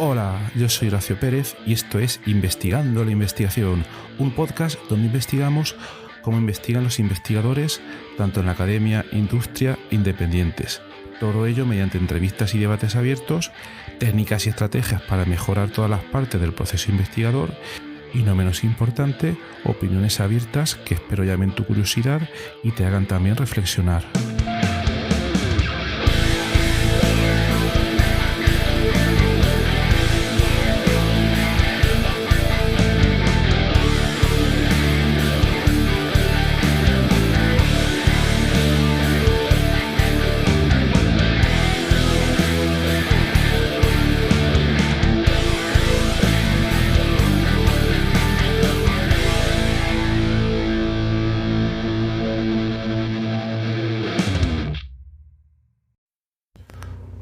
Hola, yo soy Horacio Pérez y esto es Investigando la Investigación, un podcast donde investigamos cómo investigan los investigadores, tanto en la academia, industria, independientes. Todo ello mediante entrevistas y debates abiertos, técnicas y estrategias para mejorar todas las partes del proceso investigador y, no menos importante, opiniones abiertas que espero llamen tu curiosidad y te hagan también reflexionar.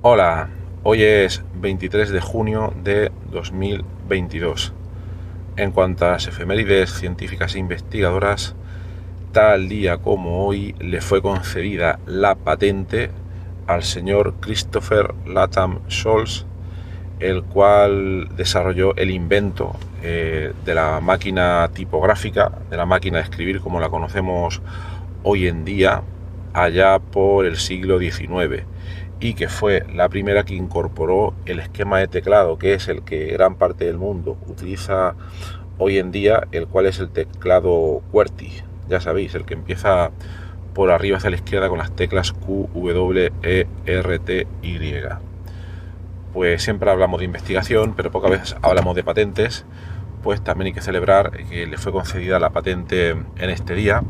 Hola, hoy es 23 de junio de 2022. En cuanto a las efemérides científicas e investigadoras, tal día como hoy le fue concedida la patente al señor Christopher Latham Scholes, el cual desarrolló el invento de la máquina tipográfica, de la máquina de escribir como la conocemos hoy en día, allá por el siglo XIX, y que fue la primera que incorporó el esquema de teclado, que es el que gran parte del mundo utiliza hoy en día, el cual es el teclado QWERTY, ya sabéis, el que empieza por arriba hacia la izquierda con las teclas Q, W, E, R, T, Y. Pues siempre hablamos de investigación, pero pocas veces hablamos de patentes. Pues también hay que celebrar que le fue concedida la patente en este día.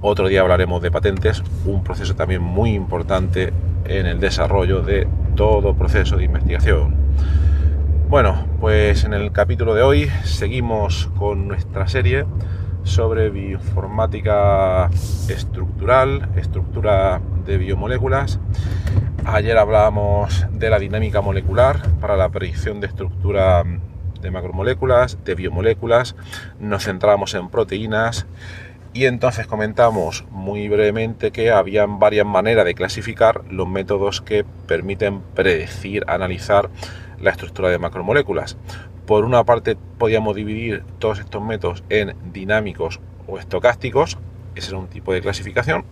Otro día hablaremos de patentes, un proceso también muy importante en el desarrollo de todo proceso de investigación. Bueno, pues en el capítulo de hoy seguimos con nuestra serie sobre bioinformática estructural, estructura de biomoléculas. Ayer hablábamos de la dinámica molecular para la predicción de estructura de macromoléculas, de biomoléculas. Nos centramos en proteínas. Y entonces comentamos muy brevemente que habían varias maneras de clasificar los métodos que permiten predecir, analizar la estructura de macromoléculas. Por una parte, podíamos dividir todos estos métodos en dinámicos o estocásticos, ese era un tipo de clasificación,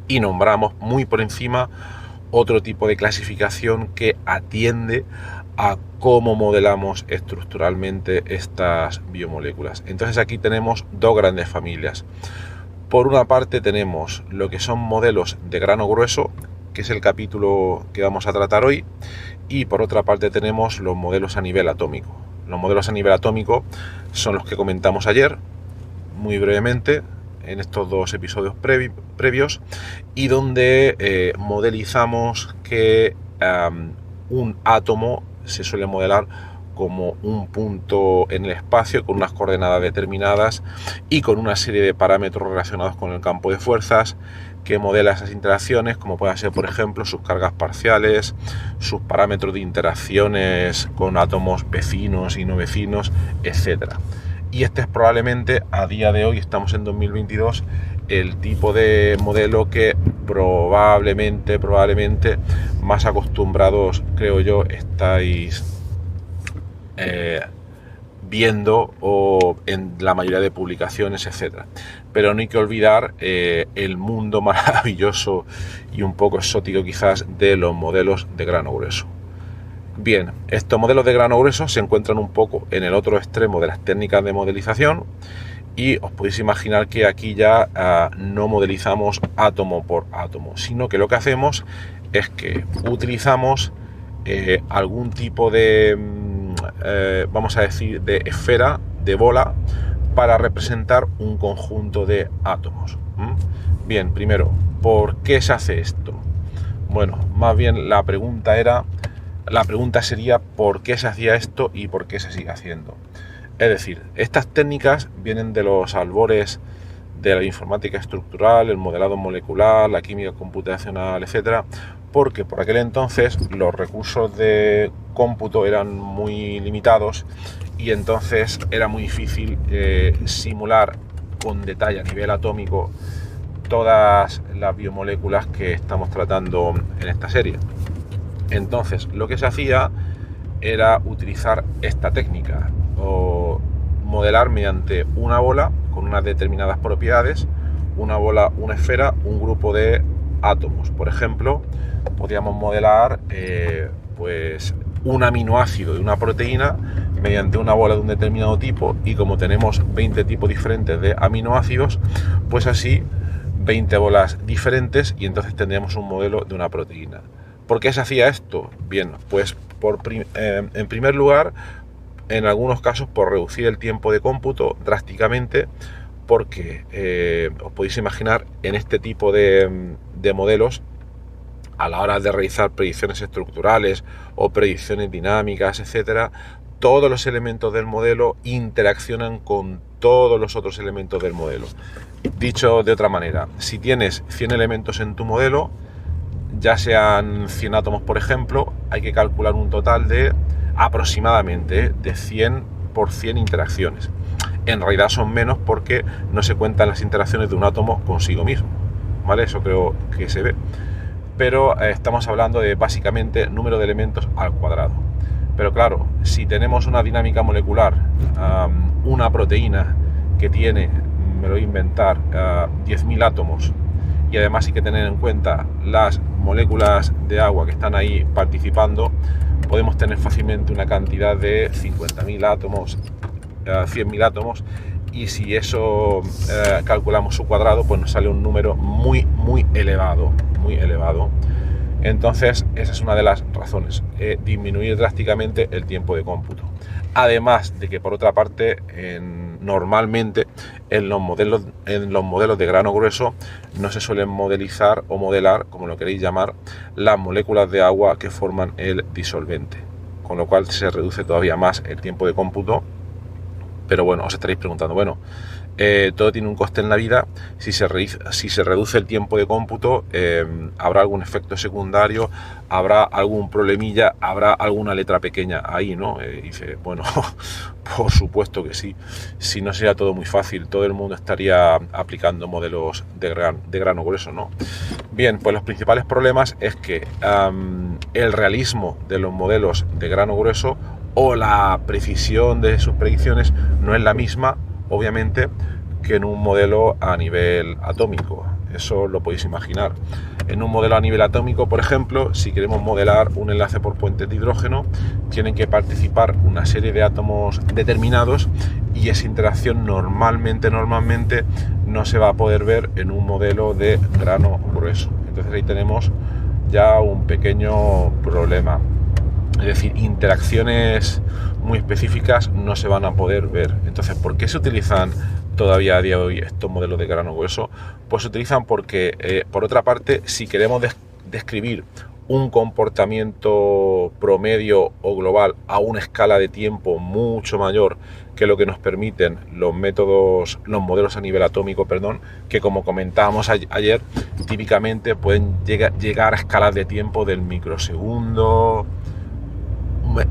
y nombramos muy por encima otro tipo de clasificación que atiende a cómo modelamos estructuralmente estas biomoléculas. Entonces aquí tenemos dos grandes familias. Por una parte tenemos lo que son modelos de grano grueso, que es el capítulo que vamos a tratar hoy, y por otra parte tenemos los modelos a nivel atómico. Los modelos a nivel atómico son los que comentamos ayer, muy brevemente, en estos dos episodios previos, y donde modelizamos que un átomo se suele modelar como un punto en el espacio con unas coordenadas determinadas y con una serie de parámetros relacionados con el campo de fuerzas que modela esas interacciones, como pueden ser, por ejemplo, sus cargas parciales, sus parámetros de interacciones con átomos vecinos y no vecinos, etc. Y este es probablemente, a día de hoy, estamos en 2022, el tipo de modelo que probablemente más acostumbrados, creo yo, estáis viendo o en la mayoría de publicaciones, etcétera. Pero no hay que olvidar el mundo maravilloso y un poco exótico quizás de los modelos de grano grueso. Bien, estos modelos de grano grueso se encuentran un poco en el otro extremo de las técnicas de modelización. Y os podéis imaginar que aquí ya no modelizamos átomo por átomo, sino que lo que hacemos es que utilizamos algún tipo de, vamos a decir, de esfera, de bola, para representar un conjunto de átomos. Bien, primero, ¿por qué se hace esto? Bueno, más bien la pregunta sería ¿por qué se hacía esto y por qué se sigue haciendo? Es decir, estas técnicas vienen de los albores de la informática estructural, el modelado molecular, la química computacional, etcétera, porque por aquel entonces los recursos de cómputo eran muy limitados y entonces era muy difícil simular con detalle a nivel atómico todas las biomoléculas que estamos tratando en esta serie. Entonces, lo que se hacía era utilizar esta técnica o modelar mediante una bola con unas determinadas propiedades, una bola, una esfera, un grupo de átomos. Por ejemplo, podríamos modelar pues un aminoácido de una proteína mediante una bola de un determinado tipo, y como tenemos 20 tipos diferentes de aminoácidos, pues así 20 bolas diferentes, y entonces tendríamos un modelo de una proteína. ¿Por qué se hacía esto? Bien, pues en primer lugar, en algunos casos por reducir el tiempo de cómputo drásticamente, porque os podéis imaginar, en este tipo de modelos, a la hora de realizar predicciones estructurales o predicciones dinámicas, etcétera, todos los elementos del modelo interaccionan con todos los otros elementos del modelo. Dicho de otra manera, si tienes 100 elementos en tu modelo, ya sean 100 átomos por ejemplo, hay que calcular un total de aproximadamente de 100 por 100 interacciones. En realidad son menos porque no se cuentan las interacciones de un átomo consigo mismo, ¿vale? Eso creo que se ve. Pero estamos hablando de básicamente número de elementos al cuadrado. Pero claro, si tenemos una dinámica molecular, una proteína que tiene, me lo voy a inventar, 10.000 átomos, y además hay que tener en cuenta las moléculas de agua que están ahí participando, podemos tener fácilmente una cantidad de 50.000 átomos, 100.000 átomos, y si eso calculamos su cuadrado, pues nos sale un número muy elevado, muy elevado. Entonces esa es una de las razones, disminuir drásticamente el tiempo de cómputo. Además de que, por otra parte, normalmente en los modelos de grano grueso no se suelen modelizar o modelar, como lo queréis llamar, las moléculas de agua que forman el disolvente, con lo cual se reduce todavía más el tiempo de cómputo. Pero bueno, os estaréis preguntando, bueno, todo tiene un coste en la vida. Si se reduce el tiempo de cómputo, habrá algún efecto secundario, habrá algún problemilla, habrá alguna letra pequeña ahí, ¿no? Dice, bueno, por supuesto que sí. Si no sería todo muy fácil, todo el mundo estaría aplicando modelos de grano grueso, ¿no? Bien, pues los principales problemas es que el realismo de los modelos de grano grueso o la precisión de sus predicciones no es la misma, obviamente, que en un modelo a nivel atómico. Eso lo podéis imaginar. En un modelo a nivel atómico, por ejemplo, si queremos modelar un enlace por puentes de hidrógeno, tienen que participar una serie de átomos determinados, y esa interacción normalmente no se va a poder ver en un modelo de grano grueso. Entonces ahí tenemos ya un pequeño problema. Es decir, interacciones muy específicas no se van a poder ver. Entonces, ¿por qué se utilizan todavía a día de hoy estos modelos de grano grueso? Pues se utilizan porque, por otra parte, si queremos describir un comportamiento promedio o global a una escala de tiempo mucho mayor que lo que nos permiten los modelos a nivel atómico, que, como comentábamos ayer, típicamente pueden llegar a escalas de tiempo del microsegundo,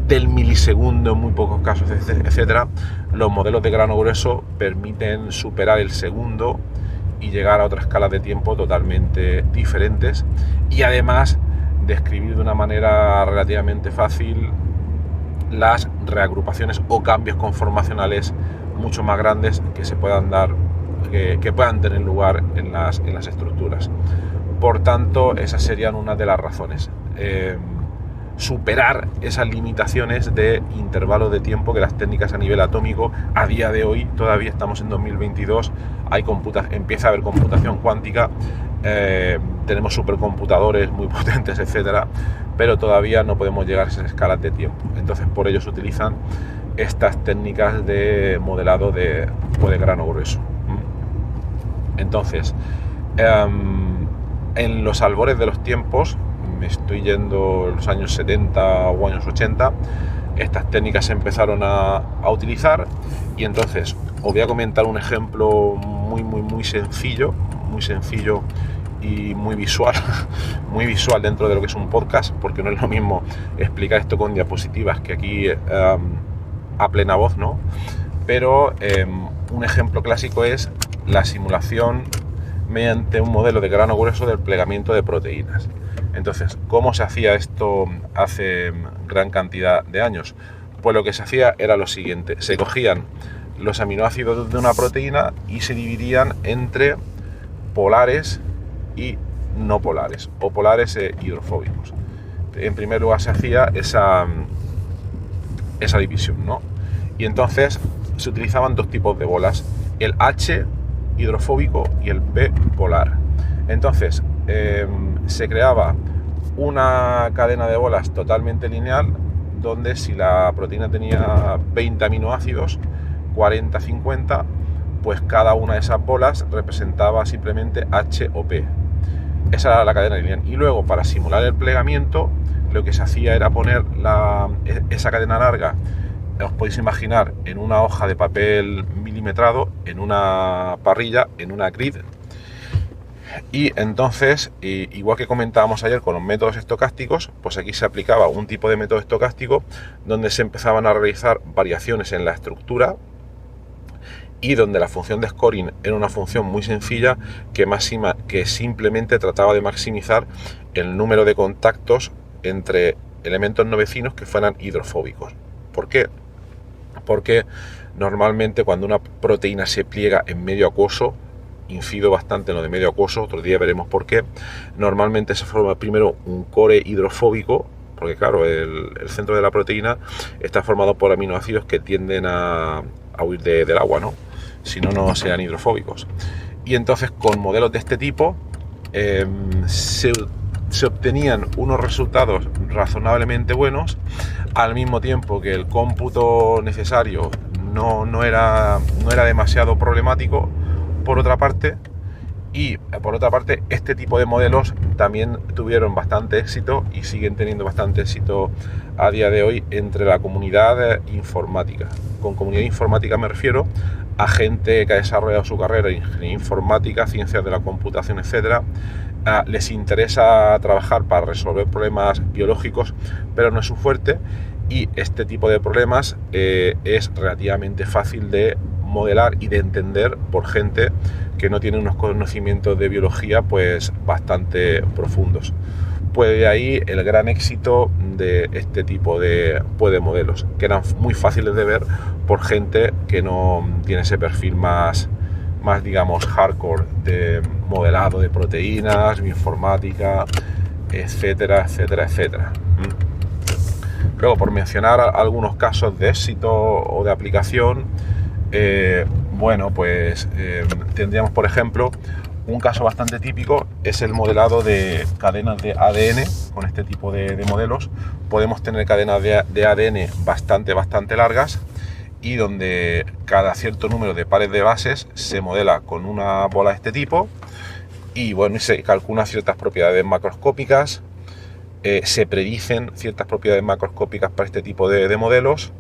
del milisegundo en muy pocos casos, etcétera. Los modelos de grano grueso permiten superar el segundo y llegar a otras escalas de tiempo totalmente diferentes, y además describir de una manera relativamente fácil las reagrupaciones o cambios conformacionales mucho más grandes que se puedan dar, que puedan tener lugar en las estructuras. Por tanto, esas serían una de las razones. Superar esas limitaciones de intervalos de tiempo que las técnicas a nivel atómico a día de hoy, todavía estamos en 2022, empieza a haber computación cuántica, tenemos supercomputadores muy potentes, etcétera, pero todavía no podemos llegar a esas escalas de tiempo. Entonces, por ello se utilizan estas técnicas de modelado de grano grueso. Entonces, en los albores de los tiempos, me estoy yendo en los años 70 o años 80, estas técnicas se empezaron a utilizar, y entonces os voy a comentar un ejemplo muy sencillo y muy visual dentro de lo que es un podcast, porque no es lo mismo explicar esto con diapositivas que aquí a plena voz, ¿no? Pero un ejemplo clásico es la simulación mediante un modelo de grano grueso del plegamiento de proteínas. Entonces, ¿cómo se hacía esto hace gran cantidad de años? Pues lo que se hacía era lo siguiente: se cogían los aminoácidos de una proteína y se dividían entre polares y no polares, o polares e hidrofóbicos. En primer lugar se hacía esa división, ¿no? Y entonces se utilizaban dos tipos de bolas: el H hidrofóbico y el P polar. Entonces se creaba una cadena de bolas totalmente lineal, donde si la proteína tenía 20 aminoácidos, 40, 50, pues cada una de esas bolas representaba simplemente H o P. Esa era la cadena lineal. Y luego, para simular el plegamiento, lo que se hacía era poner esa cadena larga, os podéis imaginar, en una hoja de papel milimetrado, en una parrilla, en una grid. Y entonces, igual que comentábamos ayer con los métodos estocásticos, pues aquí se aplicaba un tipo de método estocástico donde se empezaban a realizar variaciones en la estructura, y donde la función de scoring era una función muy sencilla que simplemente trataba de maximizar el número de contactos entre elementos no vecinos que fueran hidrofóbicos. ¿Por qué? Porque normalmente cuando una proteína se pliega en medio acuoso, incido bastante en lo de medio acuoso, otro día veremos por qué, normalmente se forma primero un core hidrofóbico, porque claro, el centro de la proteína está formado por aminoácidos que tienden a huir del agua, ¿no? Si no, no sean hidrofóbicos. Y entonces, con modelos de este tipo, se obtenían unos resultados razonablemente buenos, al mismo tiempo que el cómputo necesario no era demasiado problemático, por otra parte. Y por otra parte, este tipo de modelos también tuvieron bastante éxito y siguen teniendo bastante éxito a día de hoy entre la comunidad informática. Con comunidad informática me refiero a gente que ha desarrollado su carrera en ingeniería informática, ciencias de la computación, etcétera. Les interesa trabajar para resolver problemas biológicos, pero no es su fuerte, y este tipo de problemas es relativamente fácil de modelar y de entender por gente que no tiene unos conocimientos de biología pues bastante profundos. Pues de ahí el gran éxito de este tipo de modelos, que eran muy fáciles de ver por gente que no tiene ese perfil más digamos hardcore de modelado de proteínas, bioinformática, etcétera, etcétera, etcétera. Luego, por mencionar algunos casos de éxito o de aplicación, tendríamos, por ejemplo, un caso bastante típico, es el modelado de cadenas de ADN. Con este tipo de modelos podemos tener cadenas de ADN bastante largas, y donde cada cierto número de pares de bases se modela con una bola de este tipo, y se calculan ciertas propiedades macroscópicas, se predicen ciertas propiedades macroscópicas para este tipo de modelos.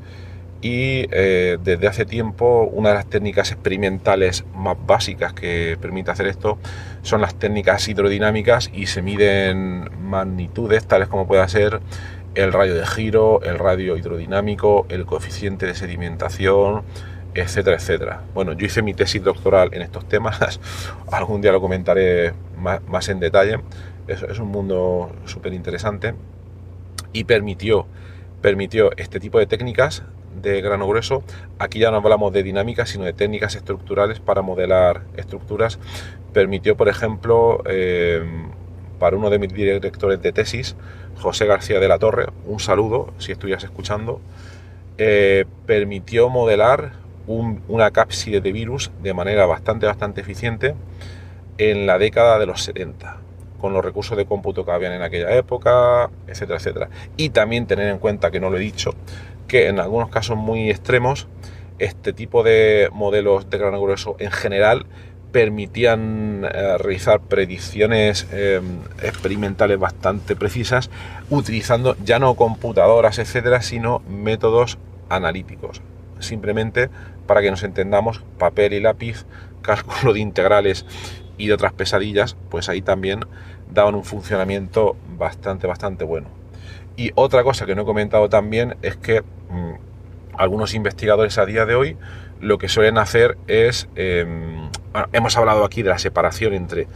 Y desde hace tiempo una de las técnicas experimentales más básicas que permite hacer esto son las técnicas hidrodinámicas, y se miden magnitudes tales como pueda ser el radio de giro, el radio hidrodinámico, el coeficiente de sedimentación, etcétera, etcétera. Bueno, yo hice mi tesis doctoral en estos temas, algún día lo comentaré más en detalle. Es un mundo súper interesante, y permitió este tipo de técnicas de grano grueso. Aquí ya no hablamos de dinámica, sino de técnicas estructurales para modelar estructuras. Permitió, por ejemplo, para uno de mis directores de tesis, José García de la Torre, un saludo si estuvieras escuchando, permitió modelar una cápside de virus de manera bastante eficiente en la década de los 70, con los recursos de cómputo que habían en aquella época, etcétera, etcétera. Y también tener en cuenta, que no lo he dicho, que en algunos casos muy extremos, este tipo de modelos de grano grueso en general permitían realizar predicciones experimentales bastante precisas, utilizando ya no computadoras, etcétera, sino métodos analíticos. Simplemente, para que nos entendamos, papel y lápiz, cálculo de integrales y de otras pesadillas, pues ahí también daban un funcionamiento bastante bueno. Y otra cosa que no he comentado también es que algunos investigadores a día de hoy lo que suelen hacer es, hemos hablado aquí de la separación entre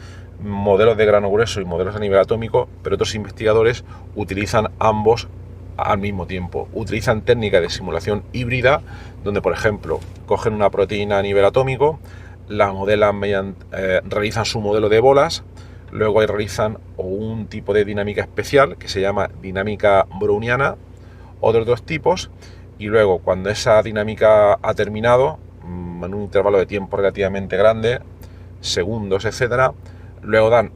modelos de grano grueso y modelos a nivel atómico, pero otros investigadores utilizan ambos al mismo tiempo. Utilizan técnicas de simulación híbrida, donde por ejemplo cogen una proteína a nivel atómico, la modelan realizan su modelo de bolas, luego realizan un tipo de dinámica especial que se llama dinámica browniana o de otros tipos, y luego cuando esa dinámica ha terminado en un intervalo de tiempo relativamente grande, segundos, etcétera, luego dan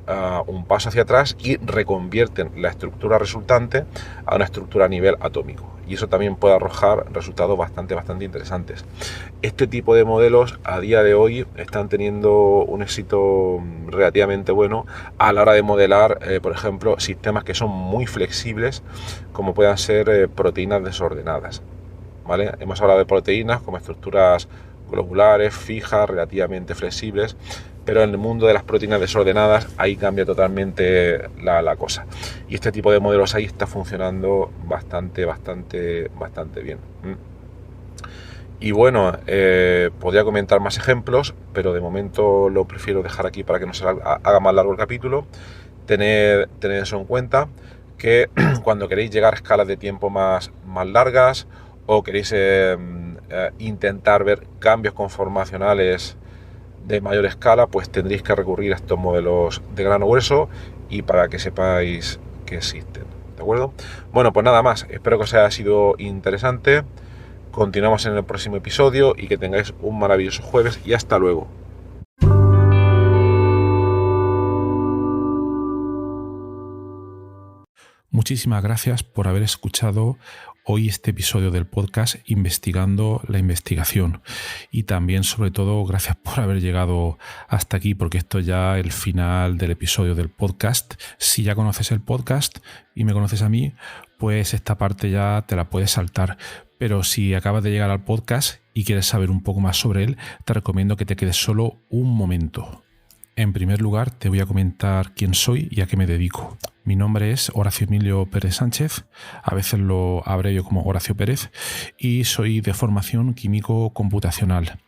un paso hacia atrás y reconvierten la estructura resultante a una estructura a nivel atómico, y eso también puede arrojar resultados bastante interesantes. Este tipo de modelos a día de hoy están teniendo un éxito relativamente bueno a la hora de modelar, por ejemplo, sistemas que son muy flexibles, como puedan ser proteínas desordenadas, ¿vale? Hemos hablado de proteínas como estructuras globulares, fijas, relativamente flexibles, pero en el mundo de las proteínas desordenadas ahí cambia totalmente la cosa, y este tipo de modelos ahí está funcionando bastante bien. Y bueno, podría comentar más ejemplos, pero de momento lo prefiero dejar aquí para que no se haga más largo el capítulo. Tened eso en cuenta, que cuando queréis llegar a escalas de tiempo más largas, o queréis intentar ver cambios conformacionales de mayor escala, pues tendréis que recurrir a estos modelos de grano grueso, y para que sepáis que existen, ¿de acuerdo? Bueno, pues nada más, espero que os haya sido interesante. Continuamos en el próximo episodio y que tengáis un maravilloso jueves, y hasta luego. Muchísimas gracias por haber escuchado hoy este episodio del podcast Investigando la Investigación, y también sobre todo gracias por haber llegado hasta aquí, porque esto ya es el final del episodio del podcast. Si ya conoces el podcast y me conoces a mí, pues esta parte ya te la puedes saltar, pero si acabas de llegar al podcast y quieres saber un poco más sobre él, te recomiendo que te quedes solo un momento. En primer lugar, te voy a comentar quién soy y a qué me dedico. Mi nombre es Horacio Emilio Pérez Sánchez, a veces lo abrevio como Horacio Pérez, y soy de formación químico computacional.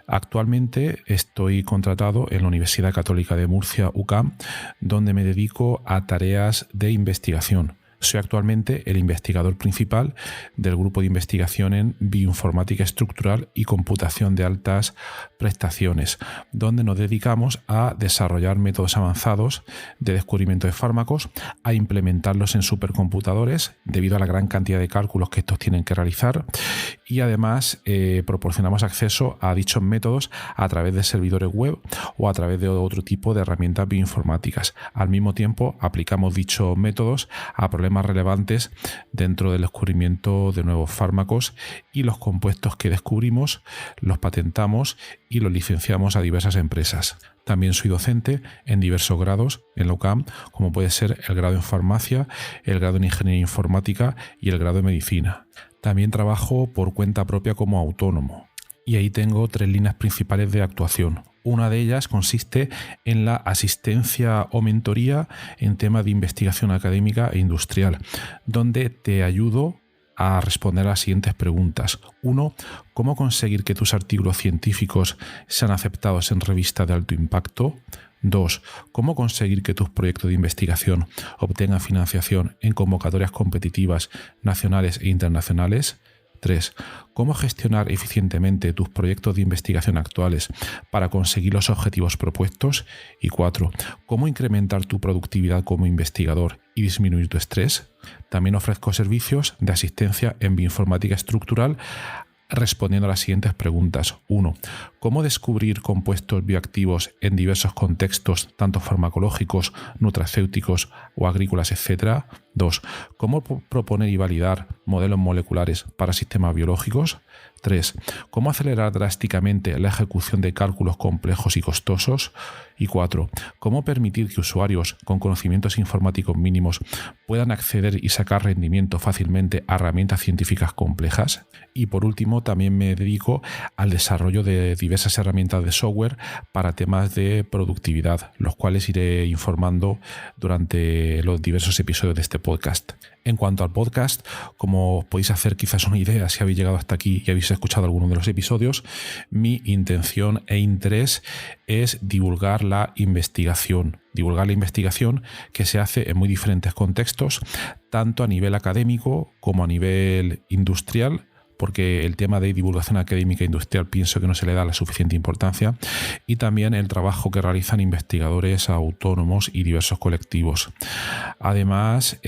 Actualmente estoy contratado en la Universidad Católica de Murcia, UCAM, donde me dedico a tareas de investigación. Soy actualmente el investigador principal del grupo de investigación en bioinformática estructural y computación de altas prestaciones, donde nos dedicamos a desarrollar métodos avanzados de descubrimiento de fármacos, a implementarlos en supercomputadores debido a la gran cantidad de cálculos que estos tienen que realizar, y además proporcionamos acceso a dichos métodos a través de servidores web o a través de otro tipo de herramientas bioinformáticas. Al mismo tiempo, aplicamos dichos métodos a problemas relevantes dentro del descubrimiento de nuevos fármacos, y los compuestos que descubrimos los patentamos y los licenciamos a diversas empresas. También soy docente en diversos grados en la UCAM, como puede ser el grado en farmacia, el grado en ingeniería informática y el grado en medicina. También trabajo por cuenta propia como autónomo, y ahí tengo 3 líneas principales de actuación. Una de ellas consiste en la asistencia o mentoría en temas de investigación académica e industrial, donde te ayudo a responder a las siguientes preguntas. 1. ¿Cómo conseguir que tus artículos científicos sean aceptados en revistas de alto impacto? 2. ¿Cómo conseguir que tus proyectos de investigación obtengan financiación en convocatorias competitivas nacionales e internacionales? 3. ¿Cómo gestionar eficientemente tus proyectos de investigación actuales para conseguir los objetivos propuestos? Y 4. ¿Cómo incrementar tu productividad como investigador y disminuir tu estrés? También ofrezco servicios de asistencia en bioinformática estructural respondiendo a las siguientes preguntas. 1. ¿Cómo descubrir compuestos bioactivos en diversos contextos, tanto farmacológicos, nutracéuticos o agrícolas, etcétera? 2. ¿Cómo proponer y validar modelos moleculares para sistemas biológicos? 3. ¿Cómo acelerar drásticamente la ejecución de cálculos complejos y costosos? Y 4. ¿Cómo permitir que usuarios con conocimientos informáticos mínimos puedan acceder y sacar rendimiento fácilmente a herramientas científicas complejas? Y por último, último, también me dedico al desarrollo de diversas herramientas de software para temas de productividad, los cuales iré informando durante los diversos episodios de este podcast. En cuanto al podcast, como os podéis hacer quizás una idea si habéis llegado hasta aquí y habéis escuchado alguno de los episodios, mi intención e interés es divulgar la investigación que se hace en muy diferentes contextos, tanto a nivel académico como a nivel industrial, porque el tema de divulgación académica e industrial pienso que no se le da la suficiente importancia, y también el trabajo que realizan investigadores autónomos y diversos colectivos. Además,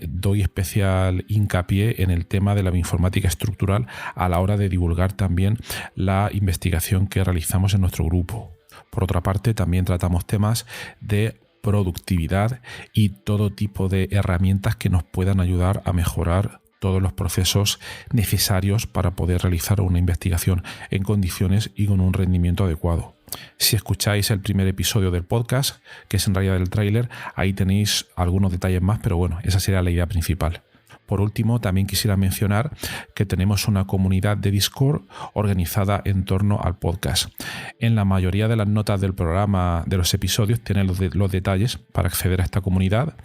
doy especial hincapié en el tema de la bioinformática estructural a la hora de divulgar también la investigación que realizamos en nuestro grupo. Por otra parte, también tratamos temas de productividad y todo tipo de herramientas que nos puedan ayudar a mejorar todos los procesos necesarios para poder realizar una investigación en condiciones y con un rendimiento adecuado. Si escucháis el primer episodio del podcast, que es en realidad el tráiler, ahí tenéis algunos detalles más, pero bueno, esa sería la idea principal. Por último, también quisiera mencionar que tenemos una comunidad de Discord organizada en torno al podcast. En la mayoría de las notas del programa, de los episodios, tienen los detalles para acceder a esta comunidad.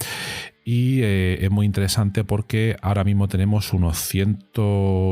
Y es muy interesante porque ahora mismo tenemos unos 100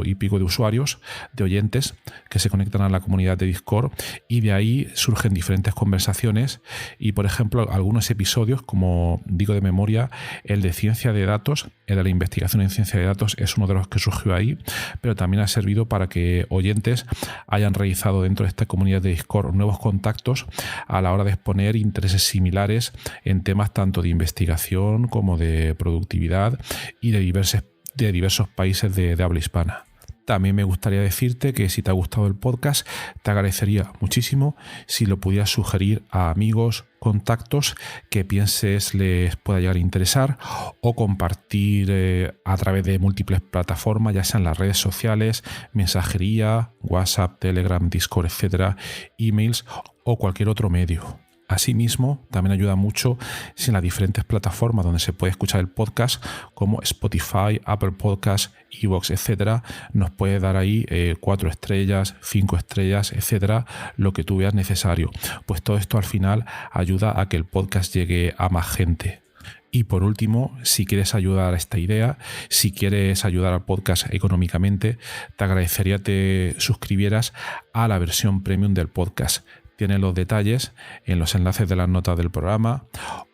y pico de usuarios, de oyentes, que se conectan a la comunidad de Discord, y de ahí surgen diferentes conversaciones. Y por ejemplo, algunos episodios, como digo de memoria, el de ciencia de datos, el de la investigación en ciencia de datos, es uno de los que surgió ahí, pero también ha servido para que oyentes hayan realizado dentro de esta comunidad de Discord nuevos contactos a la hora de exponer intereses similares en temas tanto de investigación como de productividad y de diversos países de habla hispana. También me gustaría decirte que si te ha gustado el podcast, te agradecería muchísimo si lo pudieras sugerir a amigos, contactos que pienses les pueda llegar a interesar, o compartir a través de múltiples plataformas, ya sean las redes sociales, mensajería, WhatsApp, Telegram, Discord, etcétera, emails o cualquier otro medio. Asimismo, también ayuda mucho si en las diferentes plataformas donde se puede escuchar el podcast, como Spotify, Apple Podcasts, iVoox, etcétera, nos puede dar ahí 4 estrellas, 5 estrellas, etcétera, lo que tú veas necesario. Pues todo esto al final ayuda a que el podcast llegue a más gente. Y por último, si quieres ayudar a esta idea, si quieres ayudar al podcast económicamente, te agradecería que te suscribieras a la versión premium del podcast. Tienes los detalles en los enlaces de las notas del programa,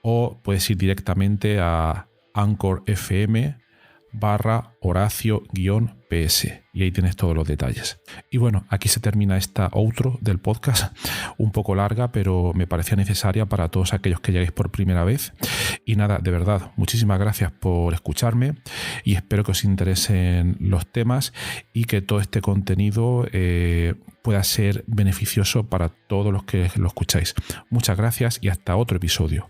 o puedes ir directamente a Anchor FM/Horacio-PS y ahí tienes todos los detalles. Y bueno, aquí se termina esta outro del podcast, un poco larga, pero me parecía necesaria para todos aquellos que lleguéis por primera vez. Y nada, de verdad, muchísimas gracias por escucharme y espero que os interesen los temas y que todo este contenido pueda ser beneficioso para todos los que lo escucháis. Muchas gracias y hasta otro episodio.